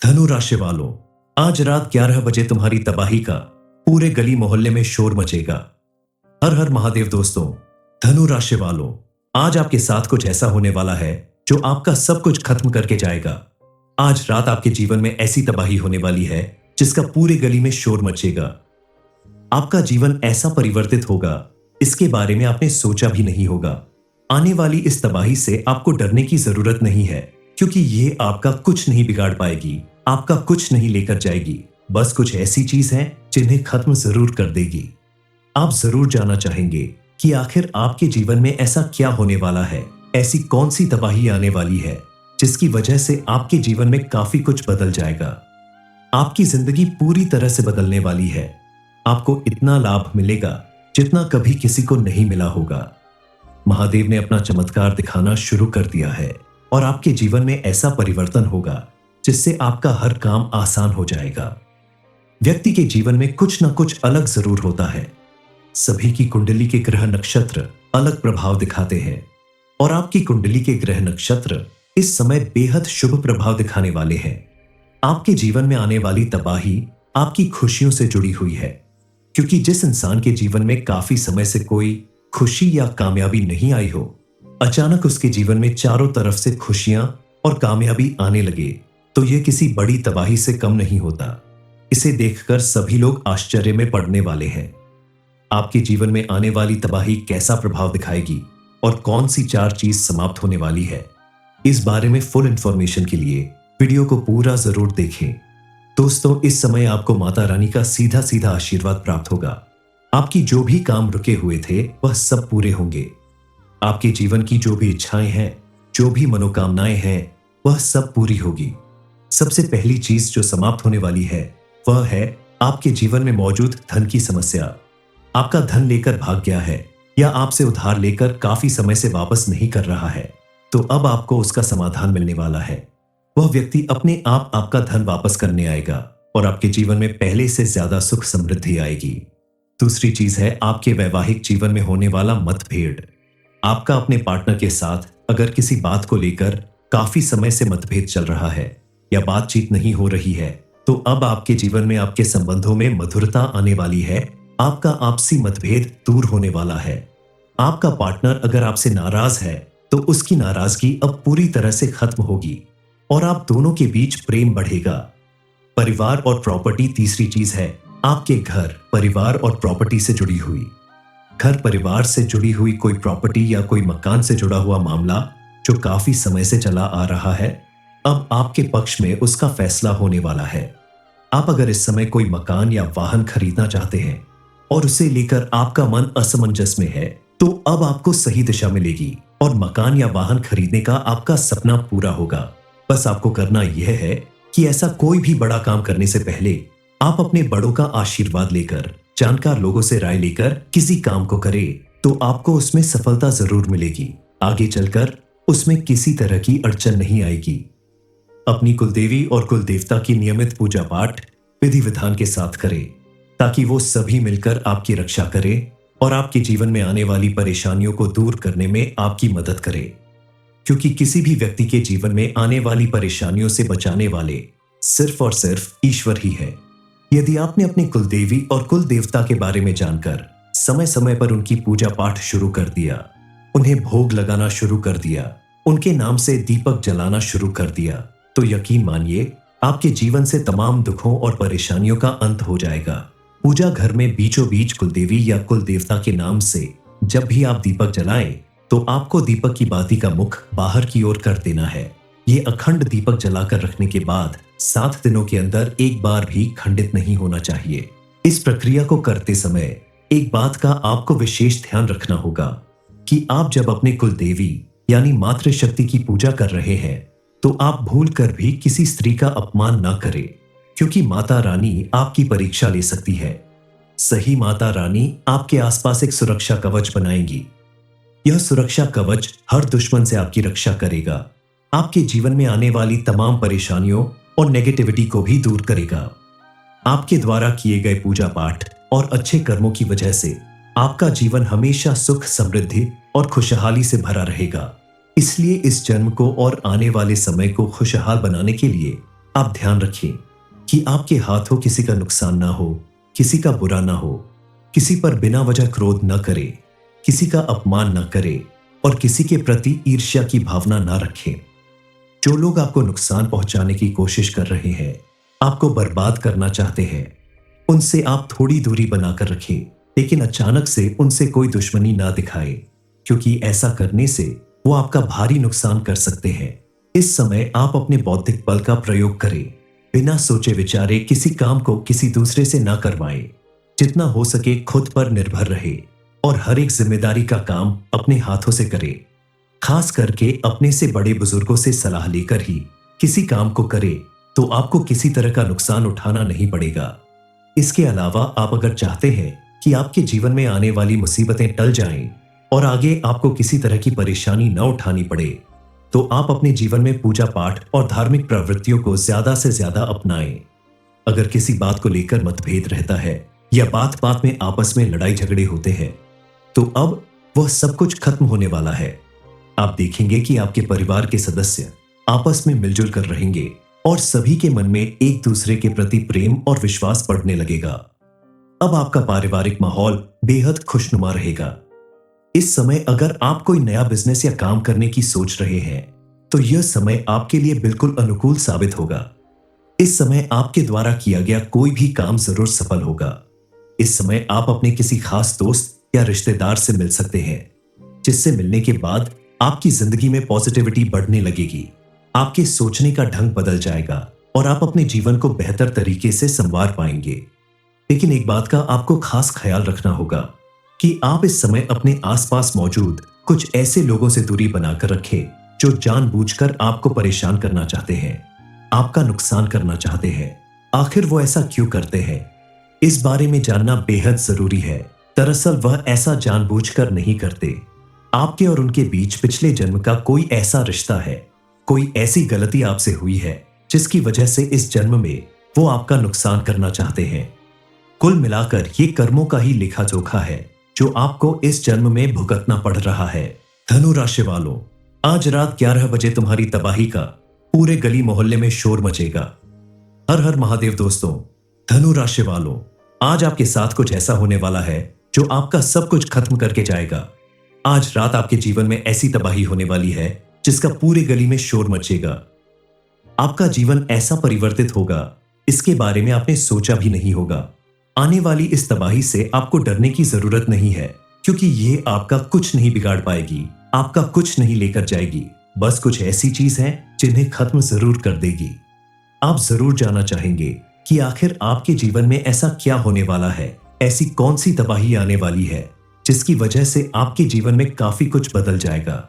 धनु राशि वालों, आज रात 11 बजे तुम्हारी तबाही का पूरे गली मोहल्ले में शोर मचेगा। हर हर महादेव दोस्तों। धनु राशि वालों, आज आपके साथ कुछ ऐसा होने वाला है जो आपका सब कुछ खत्म करके जाएगा। आज रात आपके जीवन में ऐसी तबाही होने वाली है जिसका पूरे गली में शोर मचेगा। आपका जीवन ऐसा परिवर्तित होगा, इसके बारे में आपने सोचा भी नहीं होगा। आने वाली इस तबाही से आपको डरने की जरूरत नहीं है, क्योंकि ये आपका कुछ नहीं बिगाड़ पाएगी, आपका कुछ नहीं लेकर जाएगी। बस कुछ ऐसी चीज है जिन्हें खत्म जरूर कर देगी। आप जरूर जानना चाहेंगे कि आखिर आपके जीवन में ऐसा क्या होने वाला है, ऐसी कौन सी तबाही आने वाली है जिसकी वजह से आपके जीवन में काफी कुछ बदल जाएगा। आपकी जिंदगी पूरी तरह से बदलने वाली है। आपको इतना लाभ मिलेगा जितना कभी किसी को नहीं मिला होगा। महादेव ने अपना चमत्कार दिखाना शुरू कर दिया है और आपके जीवन में ऐसा परिवर्तन होगा जिससे आपका हर काम आसान हो जाएगा। व्यक्ति के जीवन में कुछ ना कुछ अलग जरूर होता है। सभी की कुंडली के ग्रह नक्षत्र अलग प्रभाव दिखाते हैं और आपकी कुंडली के ग्रह नक्षत्र इस समय बेहद शुभ प्रभाव दिखाने वाले हैं। आपके जीवन में आने वाली तबाही आपकी खुशियों से जुड़ी हुई है, क्योंकि जिस इंसान के जीवन में काफी समय से कोई खुशी या कामयाबी नहीं आई हो, अचानक उसके जीवन में चारों तरफ से खुशियां और कामयाबी आने लगे तो यह किसी बड़ी तबाही से कम नहीं होता। इसे देखकर सभी लोग आश्चर्य में पड़ने वाले हैं। आपके जीवन में आने वाली तबाही कैसा प्रभाव दिखाएगी और कौन सी 4 चीज समाप्त होने वाली है, इस बारे में फुल इंफॉर्मेशन के लिए वीडियो को पूरा जरूर देखें। दोस्तों, इस समय आपको माता रानी का सीधा सीधा आशीर्वाद प्राप्त होगा। आपकी जो भी काम रुके हुए थे वह सब पूरे होंगे। आपके जीवन की जो भी इच्छाएं हैं, जो भी मनोकामनाएं हैं, वह सब पूरी होगी। सबसे पहली चीज जो समाप्त होने वाली है वह है आपके जीवन में मौजूद धन की समस्या। आपका धन लेकर भाग गया है या आपसे उधार लेकर काफी समय से वापस नहीं कर रहा है, तो अब आपको उसका समाधान मिलने वाला है। वह व्यक्ति अपने आप आपका धन वापस करने आएगा और आपके जीवन में पहले से ज्यादा सुख समृद्धि आएगी। दूसरी चीज है आपके वैवाहिक जीवन में होने वाला मतभेद। आपका अपने पार्टनर के साथ अगर किसी बात को लेकर काफी समय से मतभेद चल रहा है या बातचीत नहीं हो रही है, तो अब आपके जीवन में आपके संबंधों में मधुरता आने वाली है। आपका आपसी मतभेद दूर होने वाला है। आपका पार्टनर अगर आपसे नाराज है तो उसकी नाराजगी अब पूरी तरह से खत्म होगी और आप दोनों के बीच प्रेम बढ़ेगा। परिवार और प्रॉपर्टी तीसरी चीज है। आपके घर, परिवार और प्रॉपर्टी से जुड़ी हुई, घर परिवार से जुड़ी हुई कोई प्रॉपर्टी या कोई मकान से जुड़ा हुआ मामला जो काफी समय से चला आ रहा है, अब आपके पक्ष में उसका फैसला होने वाला है। आप अगर इस समय कोई मकान या वाहन खरीदना चाहते हैं और उसे लेकर आपका मन असमंजस में है, तो अब आपको सही दिशा मिलेगी और मकान या वाहन खरीदने का आपका सपना पूरा होगा। बस आपको करना यह है कि ऐसा कोई भी बड़ा काम करने से पहले आप अपने बड़ों का आशीर्वाद लेकर, जानकार लोगों से राय लेकर किसी काम को करें, तो आपको उसमें सफलता जरूर मिलेगी। आगे चलकर उसमें किसी तरह की अड़चन नहीं आएगी। अपनी कुलदेवी और कुलदेवता की नियमित पूजा पाठ विधि विधान के साथ करें, ताकि वो सभी मिलकर आपकी रक्षा करें और आपके जीवन में आने वाली परेशानियों को दूर करने में आपकी मदद करें। क्योंकि किसी भी व्यक्ति के जीवन में आने वाली परेशानियों से बचाने वाले सिर्फ और सिर्फ ईश्वर ही है। यदि आपने अपनी कुलदेवी और कुल देवता के बारे में जानकर समय समय पर उनकी पूजा पाठ शुरू कर दिया, उन्हें भोग लगाना शुरू कर दिया, उनके नाम से दीपक जलाना शुरू कर दिया, तो यकीन मानिए आपके जीवन से तमाम दुखों और परेशानियों का अंत हो जाएगा। पूजा घर में बीचों बीच कुलदेवी या कुल देवता के नाम से जब भी आप दीपक जलाएं, तो आपको दीपक की बाती का मुख बाहर की ओर कर देना है। ये अखंड दीपक जलाकर रखने के बाद 7 दिनों के अंदर एक बार भी खंडित नहीं होना चाहिए। इस प्रक्रिया को करते समय एक बात का आपको विशेष ध्यान रखना होगा कि आप जब अपने कुलदेवी यानी मातृशक्ति की पूजा कर रहे हैं, तो आप भूल कर भी किसी स्त्री का अपमान ना करें, क्योंकि माता रानी आपकी परीक्षा ले सकती है। सही माता रानी आपके आसपास एक सुरक्षा कवच बनाएंगी। यह सुरक्षा कवच हर दुश्मन से आपकी रक्षा करेगा, आपके जीवन में आने वाली तमाम परेशानियों और नेगेटिविटी को भी दूर करेगा। आपके द्वारा किए गए पूजा पाठ और अच्छे कर्मों की वजह से आपका जीवन हमेशा सुख, समृद्धि और खुशहाली से भरा रहेगा। इसलिए इस जन्म को और आने वाले समय को खुशहाल बनाने के लिए आप ध्यान रखें कि आपके हाथों किसी का नुकसान ना हो, किसी का बुरा ना हो, किसी पर बिना वजह क्रोध न करे, किसी का अपमान न करे और किसी के प्रति ईर्ष्या की भावना ना रखें। जो लोग आपको नुकसान पहुंचाने की कोशिश कर रहे हैं, आपको बर्बाद करना चाहते हैं, उनसे आप थोड़ी दूरी बनाकर रखें, लेकिन अचानक से उनसे कोई दुश्मनी ना दिखाएं, क्योंकि ऐसा करने से वो आपका भारी नुकसान कर सकते हैं। इस समय आप अपने बौद्धिक बल का प्रयोग करें, बिना सोचे विचारे किसी काम को किसी दूसरे से ना करवाएं। जितना हो सके खुद पर निर्भर रहे और हर एक जिम्मेदारी का काम अपने हाथों से करें। खास करके अपने से बड़े बुजुर्गों से सलाह लेकर ही किसी काम को करें, तो आपको किसी तरह का नुकसान उठाना नहीं पड़ेगा। इसके अलावा आप अगर चाहते हैं कि आपके जीवन में आने वाली मुसीबतें टल जाएं और आगे आपको किसी तरह की परेशानी न उठानी पड़े, तो आप अपने जीवन में पूजा पाठ और धार्मिक प्रवृत्तियों को ज्यादा से ज्यादा अपनाएं। अगर किसी बात को लेकर मतभेद रहता है या बात बात में आपस में लड़ाई झगड़े होते हैं, तो अब वह सब कुछ खत्म होने वाला है। आप देखेंगे कि आपके परिवार के सदस्य आपस में मिलजुल कर रहेंगे और सभी के मन में एक दूसरे के प्रति प्रेम और विश्वास बढ़ने लगेगा। अब आपका पारिवारिक माहौल बेहद खुशनुमा रहेगा। इस समय अगर आप कोई नया बिजनेस या काम करने की सोच रहे हैं, तो यह समय आपके लिए बिल्कुल अनुकूल साबित होगा। इस समय आपके द्वारा किया गया कोई भी काम जरूर सफल होगा। इस समय आप अपने किसी खास दोस्त या रिश्तेदार से मिल सकते हैं, जिससे मिलने के बाद आपकी जिंदगी में पॉजिटिविटी बढ़ने लगेगी। आपके सोचने का ढंग बदल जाएगा और आप अपने जीवन को बेहतर तरीके से संवार पाएंगे। लेकिन एक बात का आपको खास ख्याल रखना होगा कि आप इस समय अपने आसपास मौजूद कुछ ऐसे लोगों से दूरी बनाकर रखें जो जानबूझकर आपको परेशान करना चाहते हैं, आपका नुकसान करना चाहते हैं। आखिर वो ऐसा क्यों करते हैं, इस बारे में जानना बेहद जरूरी है। दरअसल वह ऐसा जानबूझकर नहीं करते। आपके और उनके बीच पिछले जन्म का कोई ऐसा रिश्ता है, कोई ऐसी गलती आपसे हुई है जिसकी वजह से इस जन्म में वो आपका नुकसान करना चाहते हैं। कुल मिलाकर ये कर्मों का ही लेखा जोखा है जो आपको इस जन्म में भुगतना पड़ रहा है। धनु राशि वालों, आज रात 11 बजे तुम्हारी तबाही का पूरे गली मोहल्ले में शोर मचेगा। हर हर महादेव दोस्तों, धनु राशि वालों, आज आपके साथ कुछ ऐसा होने वाला है जो आपका सब कुछ खत्म करके जाएगा। आज रात आपके जीवन में ऐसी तबाही होने वाली है जिसका पूरे गली में शोर मचेगा। आपका जीवन ऐसा परिवर्तित होगा, इसके बारे में आपने सोचा भी नहीं होगा। आने वाली इस तबाही से आपको डरने की जरूरत नहीं है, क्योंकि ये आपका कुछ नहीं बिगाड़ पाएगी, आपका कुछ नहीं लेकर जाएगी। बस कुछ ऐसी चीज है जिन्हें खत्म जरूर कर देगी। आप जरूर जानना चाहेंगे कि आखिर आपके जीवन में ऐसा क्या होने वाला है, ऐसी कौन सी तबाही आने वाली है जिसकी वजह से आपके जीवन में काफी कुछ बदल जाएगा।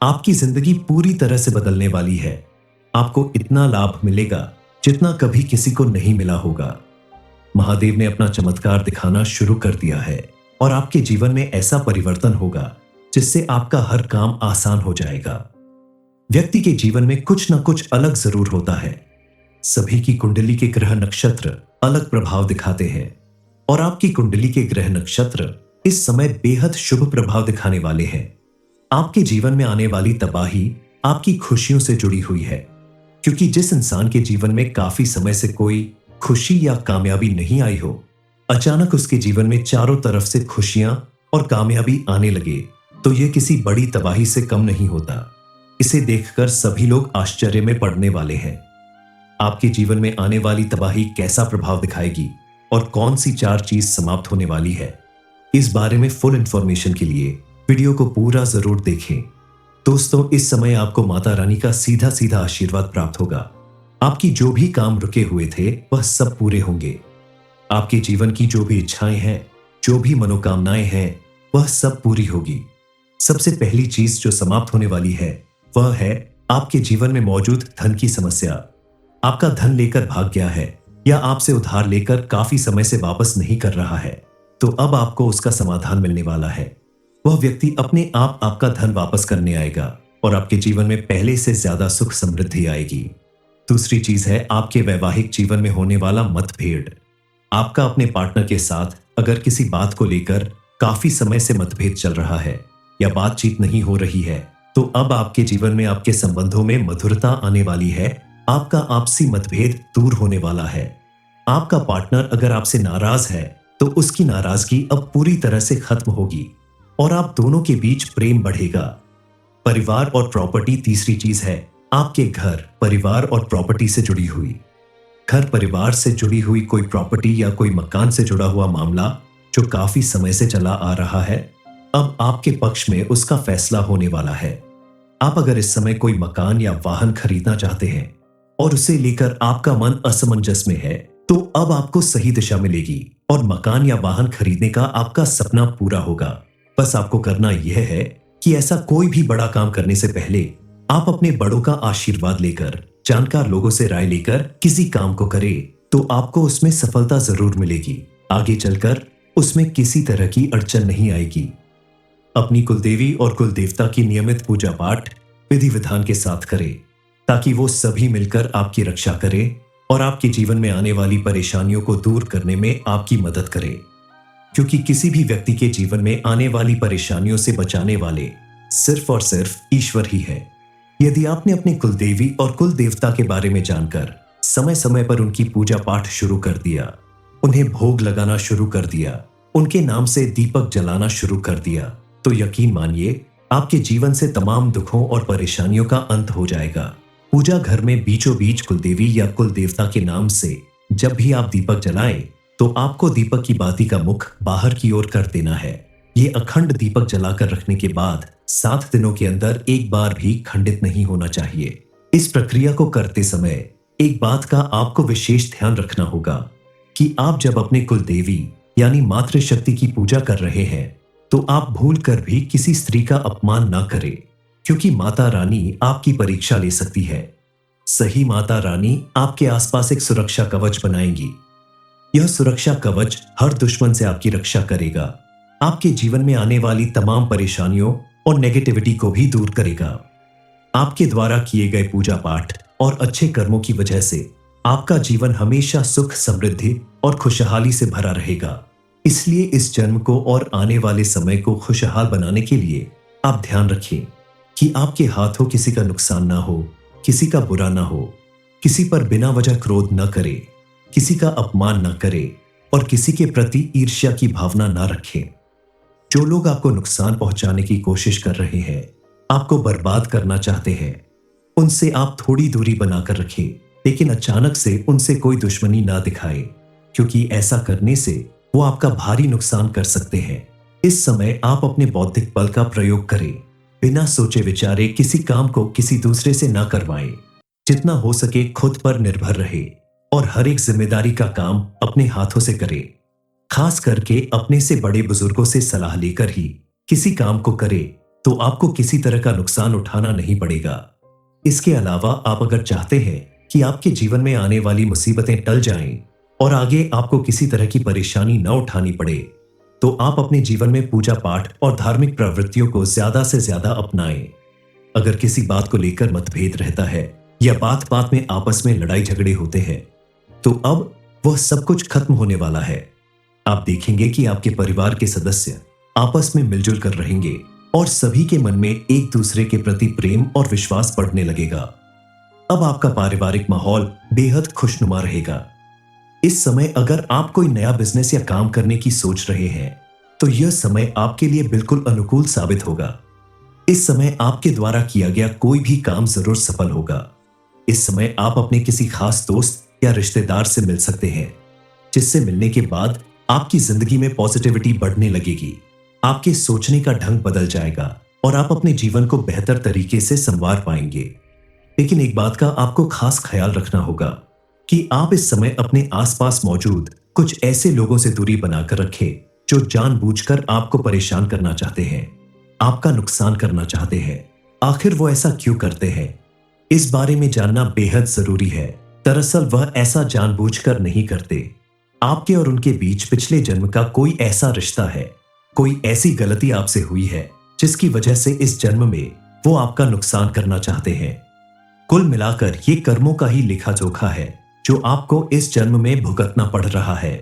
आपकी जिंदगी पूरी तरह से बदलने वाली है। आपको इतना लाभ मिलेगा जितना कभी किसी को नहीं मिला होगा। महादेव ने अपना चमत्कार दिखाना शुरू कर दिया है और आपके जीवन में ऐसा परिवर्तन होगा जिससे आपका हर काम आसान हो जाएगा। व्यक्ति के जीवन में कुछ ना कुछ अलग जरूर होता है। सभी की कुंडली के ग्रह नक्षत्र अलग प्रभाव दिखाते हैं और आपकी कुंडली के ग्रह नक्षत्र इस समय बेहद शुभ प्रभाव दिखाने वाले हैं। आपके जीवन में आने वाली तबाही आपकी खुशियों से जुड़ी हुई है, क्योंकि जिस इंसान के जीवन में काफी समय से कोई खुशी या कामयाबी नहीं आई हो, अचानक उसके जीवन में चारों तरफ से खुशियां और कामयाबी आने लगे, तो यह किसी बड़ी तबाही से कम नहीं होता। इसे देखकर सभी लोग आश्चर्य में पड़ने वाले हैं। आपके जीवन में आने वाली तबाही कैसा प्रभाव दिखाएगी और कौन सी 4 चीज समाप्त होने वाली है, इस बारे में फुल इंफॉर्मेशन के लिए वीडियो को पूरा जरूर देखें। दोस्तों, इस समय आपको माता रानी का सीधा सीधा आशीर्वाद प्राप्त होगा। आपकी जो भी काम रुके हुए थे वह सब पूरे होंगे। आपके जीवन की जो भी इच्छाएं हैं, जो भी मनोकामनाएं हैं, वह सब पूरी होगी। सबसे पहली चीज जो समाप्त होने वाली है वह है आपके जीवन में मौजूद धन की समस्या। आपका धन लेकर भाग गया है या आपसे उधार लेकर काफी समय से वापस नहीं कर रहा है, तो अब आपको उसका समाधान मिलने वाला है। वह व्यक्ति अपने आप आपका धन वापस करने आएगा और आपके जीवन में पहले से ज्यादा सुख समृद्धि आएगी। दूसरी चीज है आपके वैवाहिक जीवन में होने वाला मतभेद। आपका अपने पार्टनर के साथ अगर किसी बात को लेकर काफी समय से मतभेद चल रहा है या बातचीत नहीं हो रही है, तो अब आपके जीवन में आपके संबंधों में मधुरता आने वाली है आपका आपसी मतभेद दूर होने वाला है। आपका पार्टनर अगर आपसे नाराज है तो उसकी नाराजगी अब पूरी तरह से खत्म होगी और आप दोनों के बीच प्रेम बढ़ेगा। परिवार और प्रॉपर्टी तीसरी चीज है। आपके घर, परिवार और प्रॉपर्टी से जुड़ी हुई, घर परिवार से जुड़ी हुई कोई प्रॉपर्टी या कोई मकान से जुड़ा हुआ मामला जो काफी समय से चला आ रहा है, अब आपके पक्ष में उसका फैसला होने वाला है। आप अगर इस समय कोई मकान या वाहन खरीदना चाहते हैं और उसे लेकर आपका मन असमंजस में है, तो अब आपको सही दिशा मिलेगी और मकान या वाहन खरीदने का आपका सपना पूरा होगा। बस आपको करना यह है कि ऐसा कोई भी बड़ा काम करने से पहले आप अपने बड़ों का आशीर्वाद लेकर, जानकार लोगों से राय लेकर किसी काम को करें, तो आपको उसमें सफलता जरूर मिलेगी। आगे चलकर उसमें किसी तरह की अड़चन नहीं आएगी। अपनी कुलदेवी और कुल देवता की नियमित पूजा पाठ विधि विधान के साथ करें, ताकि वो सभी मिलकर आपकी रक्षा करें और आपके जीवन में आने वाली परेशानियों को दूर करने में आपकी मदद करें। क्योंकि किसी भी व्यक्ति के जीवन में आने वाली परेशानियों से बचाने वाले सिर्फ और सिर्फ ईश्वर ही है। यदि आपने अपने कुलदेवी और कुल देवता के बारे में जानकर समय समय पर उनकी पूजा पाठ शुरू कर दिया, उन्हें भोग लगाना शुरू कर दिया, उनके नाम से दीपक जलाना शुरू कर दिया, तो यकीन मानिए आपके जीवन से तमाम दुखों और परेशानियों का अंत हो जाएगा। पूजा घर में बीचों बीच कुलदेवी या कुल देवता के नाम से जब भी आप दीपक जलाएं, तो आपको दीपक की बाती का मुख बाहर की ओर कर देना है। ये अखंड दीपक जलाकर रखने के बाद 7 दिनों के अंदर एक बार भी खंडित नहीं होना चाहिए। इस प्रक्रिया को करते समय एक बात का आपको विशेष ध्यान रखना होगा कि आप जब अपने कुल देवी यानी मातृशक्ति की पूजा कर रहे हैं, तो आप भूल कर भी किसी स्त्री का अपमान ना करें, क्योंकि माता रानी आपकी परीक्षा ले सकती है। सही माता रानी आपके आसपास एक सुरक्षा कवच बनाएंगी। यह सुरक्षा कवच हर दुश्मन से आपकी रक्षा करेगा, आपके जीवन में आने वाली तमाम परेशानियों और नेगेटिविटी को भी दूर करेगा। आपके द्वारा किए गए पूजा पाठ और अच्छे कर्मों की वजह से आपका जीवन हमेशा सुख, समृद्धि और खुशहाली से भरा रहेगा। इसलिए इस जन्म को और आने वाले समय को खुशहाल बनाने के लिए आप ध्यान रखें कि आपके हाथों किसी का नुकसान ना हो, किसी का बुरा ना हो, किसी पर बिना वजह क्रोध न करे, किसी का अपमान न करे और किसी के प्रति ईर्ष्या की भावना ना रखें। जो लोग आपको नुकसान पहुंचाने की कोशिश कर रहे हैं, आपको बर्बाद करना चाहते हैं, उनसे आप थोड़ी दूरी बनाकर रखें, लेकिन अचानक से उनसे कोई दुश्मनी ना दिखाएं, क्योंकि ऐसा करने से वो आपका भारी नुकसान कर सकते हैं। इस समय आप अपने बौद्धिक बल का प्रयोग करें, बिना सोचे विचारे किसी काम को किसी दूसरे से ना करवाएं। जितना हो सके खुद पर निर्भर रहे और हर एक जिम्मेदारी का काम अपने हाथों से करें। खास करके अपने से बड़े बुजुर्गों से सलाह लेकर ही किसी काम को करें, तो आपको किसी तरह का नुकसान उठाना नहीं पड़ेगा। इसके अलावा आप अगर चाहते हैं कि आपके जीवन में आने वाली मुसीबतें टल जाएं और आगे आपको किसी तरह की परेशानी न उठानी पड़े, तो आप अपने जीवन में पूजा पाठ और धार्मिक प्रवृत्तियों को ज्यादा से ज्यादा अपनाएं। अगर किसी बात को लेकर मतभेद रहता है या बात बात में आपस में लड़ाई झगड़े होते हैं, तो अब वह सब कुछ खत्म होने वाला है। आप देखेंगे कि आपके परिवार के सदस्य आपस में मिलजुल कर रहेंगे और सभी के मन में एक दूसरे के प्रति प्रेम और विश्वास बढ़ने लगेगा। अब आपका पारिवारिक माहौल बेहद खुशनुमा रहेगा। इस समय अगर आप कोई नया बिजनेस या काम करने की सोच रहे हैं, तो यह समय आपके लिए बिल्कुल अनुकूल साबित होगा। इस समय आपके द्वारा किया गया कोई भी काम जरूर सफल होगा। इस समय आप अपने किसी खास दोस्त या रिश्तेदार से मिल सकते हैं, जिससे मिलने के बाद आपकी जिंदगी में पॉजिटिविटी बढ़ने लगेगी। आपके सोचने का ढंग बदल जाएगा और आप अपने जीवन को बेहतर तरीके से संवार पाएंगे। लेकिन एक बात का आपको खास ख्याल रखना होगा कि आप इस समय अपने आसपास मौजूद कुछ ऐसे लोगों से दूरी बनाकर रखें जो जानबूझकर आपको परेशान करना चाहते हैं, आपका नुकसान करना चाहते हैं। आखिर वो ऐसा क्यों करते हैं, इस बारे में जानना बेहद जरूरी है। दरअसल वह ऐसा जानबूझकर नहीं करते। आपके और उनके बीच पिछले जन्म का कोई ऐसा रिश्ता है, कोई ऐसी गलती आपसे हुई है जिसकी वजह से इस जन्म में वो आपका नुकसान करना चाहते हैं। कुल मिलाकर ये कर्मों का ही लेखा जोखा है जो आपको इस जन्म में भुगतना पड़ रहा है।